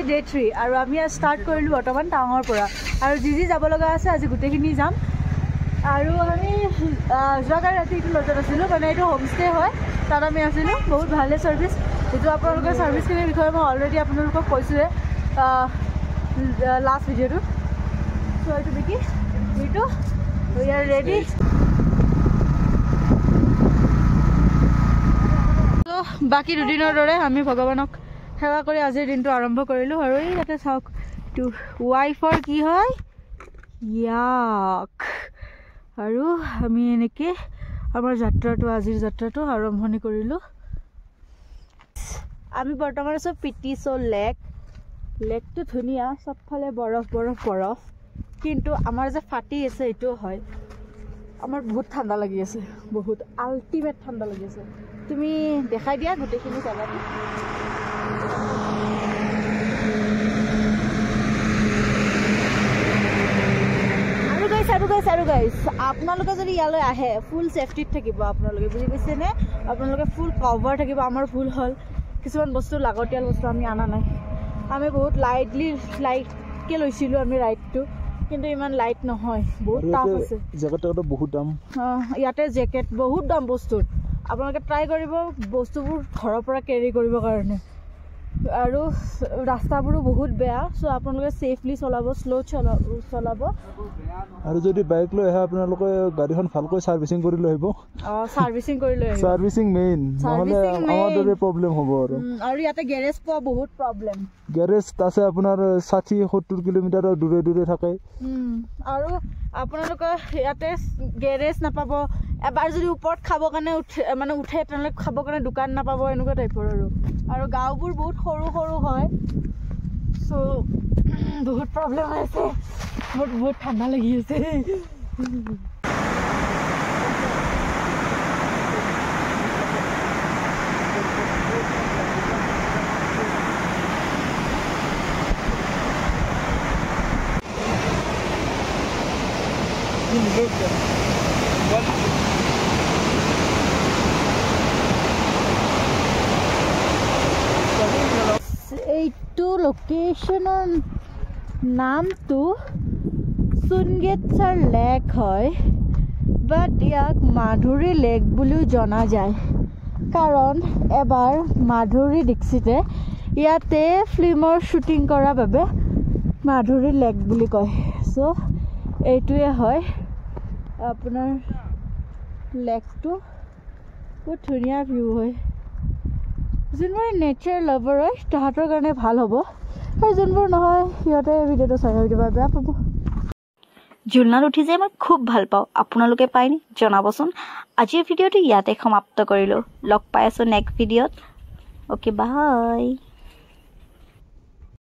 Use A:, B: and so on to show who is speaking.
A: day 3 আৰু আমি start কৰিলোঁ বৰ্তমান টাৱাঙৰ পৰা আৰু যি যাব লগা আছে আজি গোটেইখিনি যাম আৰু আমি যোৱাকালি ৰাতি এইটো লজত আছিলোঁ মানে এইটো হোমষ্টে হয় তাত আমি আছিলোঁ বহুত ভালে ছাৰ্ভিচ এইটো আপোনালোকৰ ছাৰ্ভিচখিনিৰ বিষয়ে মই অলৰেডি আপোনালোকক কৈছোঁৱে লাষ্ট ভিডিঅ'টো চ' এইটো বিকি এইটো উই আৰ ৰেডি চ' বাকী দুদিনৰ দৰে আমি ভগৱানক সেৱা কৰি আজিৰ দিনটো আৰম্ভ কৰিলোঁ আৰু এই ইয়াতে চাওক এইটো ৱাইফৰ কি হয় ইয়াক আৰু আমি এনেকৈ আমাৰ যাত্ৰাটো আজিৰ যাত্ৰাটো আৰম্ভণি কৰিলোঁ আমি বৰ্তমান আছোঁ পিটিছো লেকটো ধুনীয়া চবফালে বৰফ কিন্তু আমাৰ যে ফাটি আছে এইটো হয় আমাৰ বহুত ঠাণ্ডা লাগি আছে বহুত আল্টিমেট ঠাণ্ডা লাগি আছে তুমি দেখাই দিয়া গোটেইখিনি জাগাটো আৰু গাইছ আপোনালোকে যদি ইয়ালৈ আহে ফুল ছেফটিত থাকিব আপোনালোকে বুজি পাইছেনে আপোনালোকে ফুল কভাৰ থাকিব আমাৰ ভুল হ'ল কিছুমান বস্তু লাগতিয়াল বস্তু আমি অনা নাই আমি বহুত লাইটকৈ লৈছিলোঁ আমি ৰাইডটো কিন্তু ইমান লাইট নহয় বহুত টাফ আছে জেকেটটো বহুত দাম ইয়াতে জেকেট বহুত দাম বস্তুৰ আপোনালোকে ট্ৰাই কৰিব বস্তুবোৰ ঘৰৰ পৰা কেৰি কৰিবৰ কাৰণে আৰু ৰাস্তাবোৰো বহুত বেয়া চ' আপোনালোকে ছেফলি চলাব শ্ল' চলাব
B: আৰু যদি বাইক লৈ আহে আপোনালোকে গাড়ীখন ভালকৈ ছাৰ্ভিচিং কৰি লৈ আহিব ছাৰ্ভিচিং মেইন নহ'লে আমাৰ দৰে প্ৰব্লেম হ'ব আৰু
A: ইয়াতে গেৰেজ পোৱা বহুত প্ৰব্লেম
B: গেৰেজ আছে আপোনাৰ 60-70 কিলোমিটাৰৰ দূৰে থাকে
A: আৰু আপোনালোকে ইয়াতে গেৰেজ নাপাব এবাৰ যদি ওপৰত খাবৰ কাৰণে উঠে তেনেহ'লে খাবৰ কাৰণে দোকান নাপাব এনেকুৱা টাইপৰ আৰু গাঁওবোৰ বহুত সৰু হয় চ' বহুত প্ৰব্লেম হৈ আছে মোৰ বহুত ঠাণ্ডা লাগি আছে এইটো লোকেশ্যনৰ নামটো চুনগেটছাৰ লেক হয় বাট ইয়াক মাধুৰী লেক বুলিও জনা যায় কাৰণ এবাৰ মাধুৰী দীক্ষিতে ইয়াতে ফিল্মৰ শ্বুটিং কৰাৰ বাবে মাধুৰী লেক বুলি কয় চ' এইটোৱে হয় আপোনাৰ লেকটো বহুত ধুনীয়া ভিউ হয় যোনবোৰ নেচাৰ লাভাৰ হয় তাহাঁতৰ কাৰণে ভাল হ'ব আৰু যোনবোৰ নহয় সিহঁতে ভিডিঅ'টো চাই দিব বেয়া পাব
C: জুলনাত উঠি যে মই খুব ভাল পাওঁ আপোনালোকে পায়নি জনাবচোন আজিৰ ভিডিঅ'টো ইয়াতে সমাপ্ত কৰিলোঁ লগ পাই আছোঁ নেক্সট ভিডিঅ'ত অ'কে বাই